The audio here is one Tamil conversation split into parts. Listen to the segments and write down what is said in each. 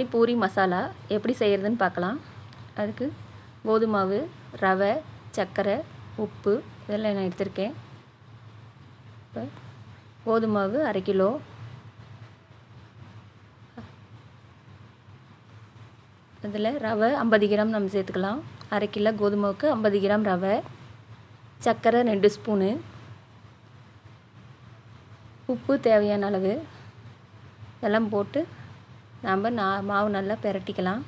பானி பூரி மசாலா எப்படி செய்கிறதுன்னு பார்க்கலாம். அதுக்கு கோதுமை மாவு, ரவை, சர்க்கரை, உப்பு இதெல்லாம் நான் எடுத்திருக்கேன். இப்போ கோதுமை மாவு 1/2 கிலோ, அதில் ரவை 50 கிராம் நம்ம சேர்த்துக்கலாம். 1/2 கிலோ கோதுமை மாவுக்கு 50 கிராம் ரவை, சர்க்கரை 2 ஸ்பூனு, உப்பு தேவையான அளவு இதெல்லாம் போட்டு நம்ம மாவு நல்லா பிரட்டிக்கலாம்.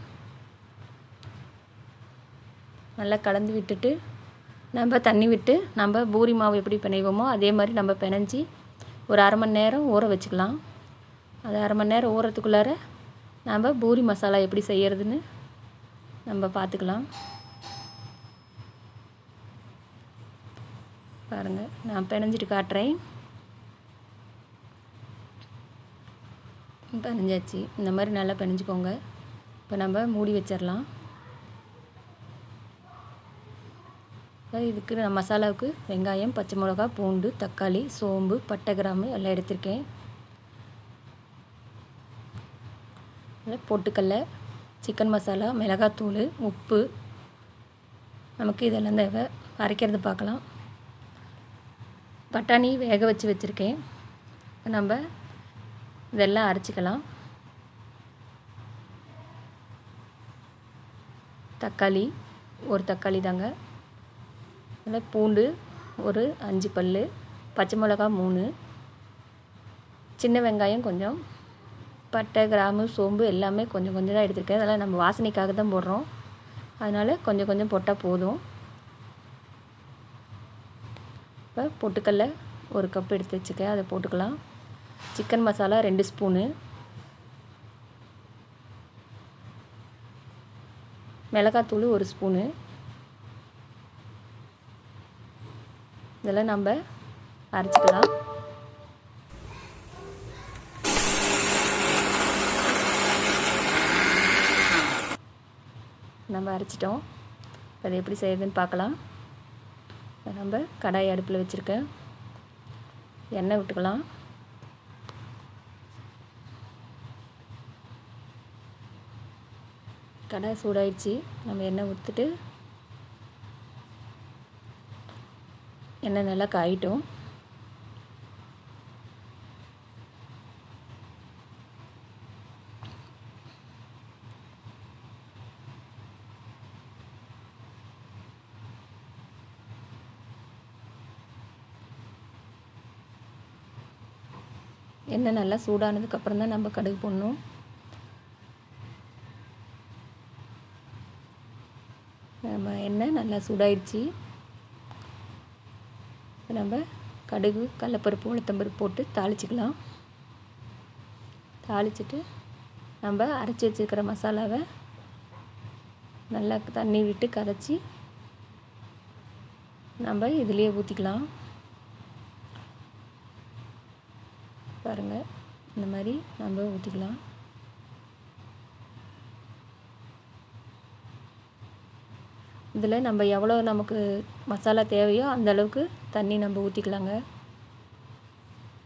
நல்லா கலந்து விட்டுட்டு நம்ம தண்ணி விட்டு நம்ம பூரி மாவு எப்படி பிணைவோமோ அதே மாதிரி நம்ம பிணைஞ்சி ஒரு 1/2 மணி நேரம் ஊற வச்சுக்கலாம். அது 1/2 மணி நேரம் ஊறத்துக்குள்ளார நம்ம பூரி மசாலா எப்படி செய்கிறதுன்னு நம்ம பார்த்துக்கலாம். பாருங்கள், நான் பிணைஞ்சிட்டு காட்டுறேன். பிணைஞ்சாச்சு. இந்த மாதிரி நல்லா பிணைஞ்சிக்கோங்க. இப்போ நம்ம மூடி வச்சிடலாம். இதுக்கு நான் மசாலாவுக்கு வெங்காயம், பச்சை மிளகா, பூண்டு, தக்காளி, சோம்பு, பட்டை, கிராம்பு எல்லாம் எடுத்திருக்கேன். பொட்டுக்கடலை, சிக்கன் மசாலா, மிளகாத்தூள், உப்பு, நமக்கு இதெல்லாம் தேவை. அரைக்கிறது பார்க்கலாம். பட்டாணி வேக வச்சுருக்கேன். நம்ம இதெல்லாம் அரைச்சிக்கலாம். தக்காளி ஒரு தக்காளி தாங்க. அதில் பூண்டு ஒரு 5 பல், பச்சை மிளகா 3, சின்ன வெங்காயம் கொஞ்சம், பட்டை, கிராம்பு, சோம்பு எல்லாமே கொஞ்சம் கொஞ்சம் தான் எடுத்துருக்கேன். அதெல்லாம் நம்ம வாசனைக்காக தான் போடுறோம். அதனால் கொஞ்சம் கொஞ்சம் போட்டால் போதும். இப்போ பொட்டுக்கடலை 1 கப் எடுத்து வச்சுக்க, அதை போட்டுக்கலாம். சிக்கன் மசாலா 2 ஸ்பூனு, மிளகாத்தூள் 1 ஸ்பூனு. இதெல்லாம் நம்ம அரைச்சிக்கலாம். நம்ம அரைச்சிட்டோம். அதை எப்படி செய்யுதுன்னு பார்க்கலாம். நம்ம கடாய் அடுப்பில் வச்சுருக்கேன். எண்ணெய் விட்டுக்கலாம். கடாய் சூடாயிடுச்சு. நம்ம எண்ணெய் ஊற்றிட்டு எண்ணெய் நல்லா காயிட்டும். எண்ணெய் நல்லா சூடானதுக்கப்புறம் தான் நம்ம கடுகு போடணும். நம்ம எண்ணெய் நல்லா சூடாயிடுச்சு. நம்ம கடுகு, கடலைப்பருப்பு, உளுத்தம்பருப்பு போட்டு தாளிச்சிக்கலாம். தாளிச்சிட்டு நம்ம அரைச்சி வச்சுருக்கிற மசாலாவை நல்லா தண்ணி விட்டு கரைச்சி நம்ம இதிலேயே ஊற்றிக்கலாம். பாருங்கள், இந்த மாதிரி நம்ம ஊற்றிக்கலாம். இதில் நம்ம எவ்வளோ நமக்கு மசாலா தேவையோ அந்த அளவுக்கு தண்ணி நம்ம ஊற்றிக்கலாங்க.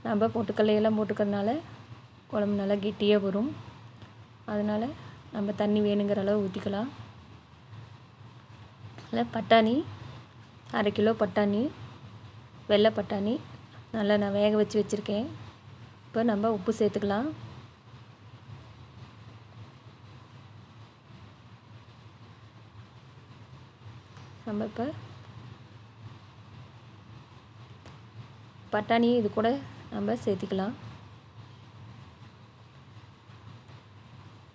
நம்ம பொட்டுக்கல்லையெல்லாம் போட்டுக்கிறதுனால குழம்பு நல்லா கெட்டியாக வரும். அதனால் நம்ம தண்ணி வேணுங்கிற அளவு ஊற்றிக்கலாம். அதில் பட்டாணி 1/2 கிலோ பட்டாணி, வெள்ளை பட்டாணி நல்லா நான் வேக வச்சுருக்கேன். இப்போ நம்ம உப்பு சேர்த்துக்கலாம். நம்ம இப்போ பட்டாணி இது கூட நம்ம சேர்த்துக்கலாம்.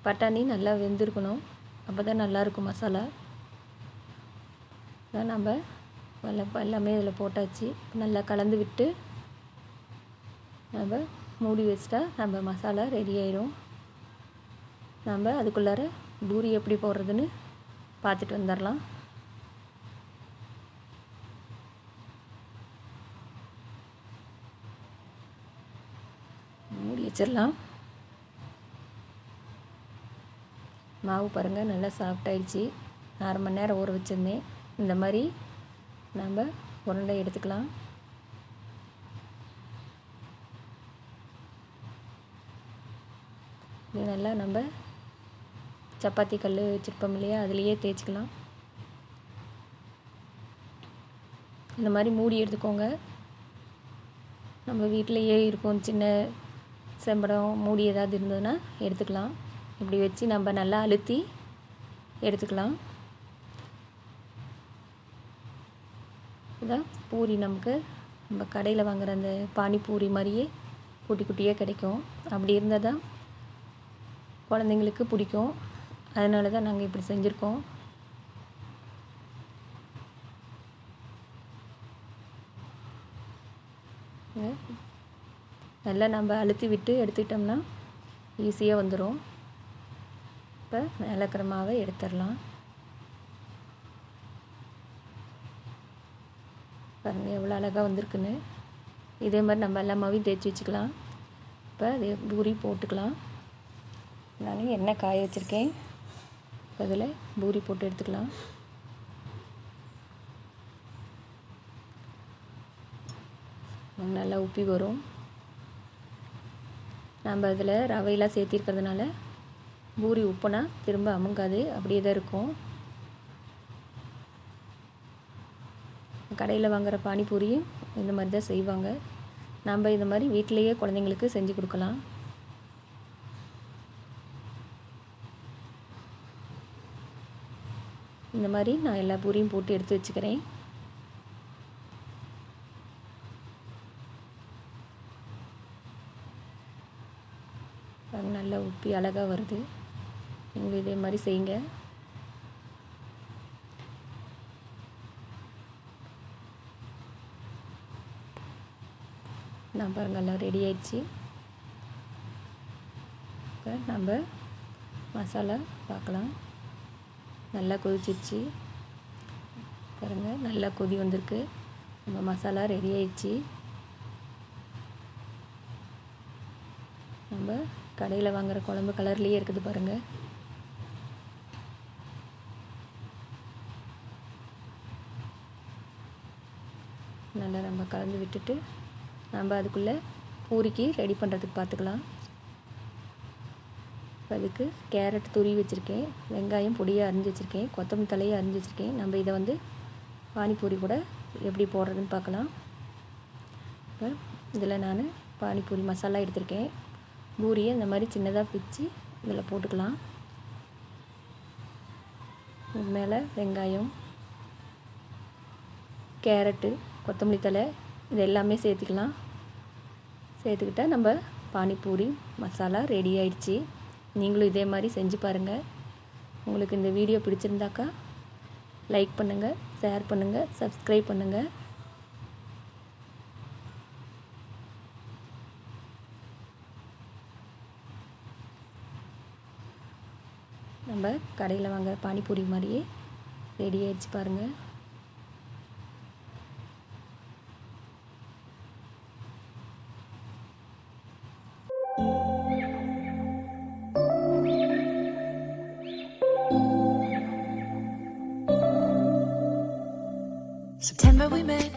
பட்டாணி நல்லா வெந்திருக்கணும், அப்போ தான் நல்லாயிருக்கும் மசாலா. நம்ம எல்லாமே இதில் போட்டாச்சு. நல்லா கலந்து விட்டு நம்ம மூடி வச்சிட்டா நம்ம மசாலா ரெடி ஆயிடும். நம்ம அதுக்குள்ளார பூரி எப்படி போடுறதுன்னு பார்த்துட்டு வந்துடலாம். மூடி வச்சிடலாம். மாவு பாருங்கள் நல்லா சாஃப்டாயிடுச்சு. 1/2 மணி நேரம் ஊற வச்சுருந்தேன். இந்த மாதிரி நம்ம உருண்டை எடுத்துக்கலாம். இது நல்லா நம்ம சப்பாத்தி கல் வச்சுருப்போம் இல்லையா, அதுலேயே தேய்ச்சிக்கலாம். இந்த மாதிரி மூடி எடுத்துக்கோங்க. நம்ம வீட்டிலையே இருக்கும் சின்ன செம்படம் மூடி ஏதாவது இருந்ததுன்னா எடுத்துக்கலாம். இப்படி வச்சு நம்ம நல்லா அழுத்தி எடுத்துக்கலாம். இதான் பூரி நமக்கு நம்ம கடையில் வாங்குகிற அந்த பானிபூரி மாதிரியே குட்டி குட்டியாக கிடைக்கும். அப்படி இருந்தால் தான் குழந்தைங்களுக்கு பிடிக்கும். அதனால தான் நாங்கள் இப்படி செஞ்சுருக்கோம். நல்லா நம்ம அழுத்தி விட்டு எடுத்துக்கிட்டோம்னா ஈஸியாக வந்துடும். இப்போ மேலக்கிற மாவை எடுத்துடலாம். பாருங்கள் எவ்வளோ அழகாக வந்திருக்குன்னு. இதே மாதிரி நம்ம எல்லா மாவையும் தேய்ச்சி வச்சுக்கலாம். இப்போ அதே பூரி போட்டுக்கலாம். நான் எண்ணெய் காய வச்சுருக்கேன். அதில் பூரி போட்டு எடுத்துக்கலாம். நல்லா உப்பி வரும். நம்ம அதில் ரவையெல்லாம் சேர்த்திருக்கிறதுனால பூரி உப்புனா திரும்ப அமுங்காது, அப்படியே தான் இருக்கும். கடையில் வாங்குகிற பானிபூரியும் இந்த மாதிரி தான் செய்வாங்க. நம்ம இந்த மாதிரி வீட்டிலையே குழந்தைங்களுக்கு செஞ்சு கொடுக்கலாம். இந்த மாதிரி நான் எல்லா பூரியும் போட்டு எடுத்து வச்சுக்கிறேன். நல்லா உப்பி அழகாக வருது. நீங்களும் இதே மாதிரி செய்யுங்க. நான் பாருங்கள் எல்லாம் ரெடி ஆயிடுச்சு. இப்போ நம்ம மசாலா பார்க்கலாம். நல்லா கொதிச்சிருச்சு பாருங்கள், நல்லா கொதி வந்திருக்கு. நம்ம மசாலா ரெடி ஆயிடுச்சு. நம்ம கடையில் வாங்குகிற குழம்பு கலர்லேயே இருக்குது பாருங்கள். நல்லா நம்ம கலந்து விட்டுட்டு நம்ம அதுக்குள்ளே பூரிக்கு ரெடி பண்ணுறதுக்கு பார்த்துக்கலாம். அதுக்கு கேரட் துருவி வச்சுருக்கேன், வெங்காயம் பொடியாக அரிஞ்சு வச்சுருக்கேன், கொத்தமல்லி தலையை அரிஞ்சு வச்சுருக்கேன். நம்ம இதை வந்து பானிபூரி கூட எப்படி போடுறதுன்னு பார்க்கலாம். இப்போ இதில் நான் பானிபூரி மசாலா எடுத்திருக்கேன். பூரியை இந்த மாதிரி சின்னதாக பிச்சு இதில் போட்டுக்கலாம். இது மேலே வெங்காயம், கேரட்டு, கொத்தமல்லி தழை இது எல்லாமே சேர்த்துக்கலாம். சேர்த்துக்கிட்டால் நம்ம பானிபூரி மசாலா ரெடி ஆயிடுச்சு. நீங்களும் இதே மாதிரி செஞ்சு பாருங்கள். உங்களுக்கு இந்த வீடியோ பிடிச்சிருந்தாக்கா லைக் பண்ணுங்கள், ஷேர் பண்ணுங்கள், சப்ஸ்கிரைப் பண்ணுங்கள். நம்ம கடையில் வாங்குகிற பானிபூரி மாதிரியே ரெடி ஆயிடுச்சு பாருங்கள். September we met,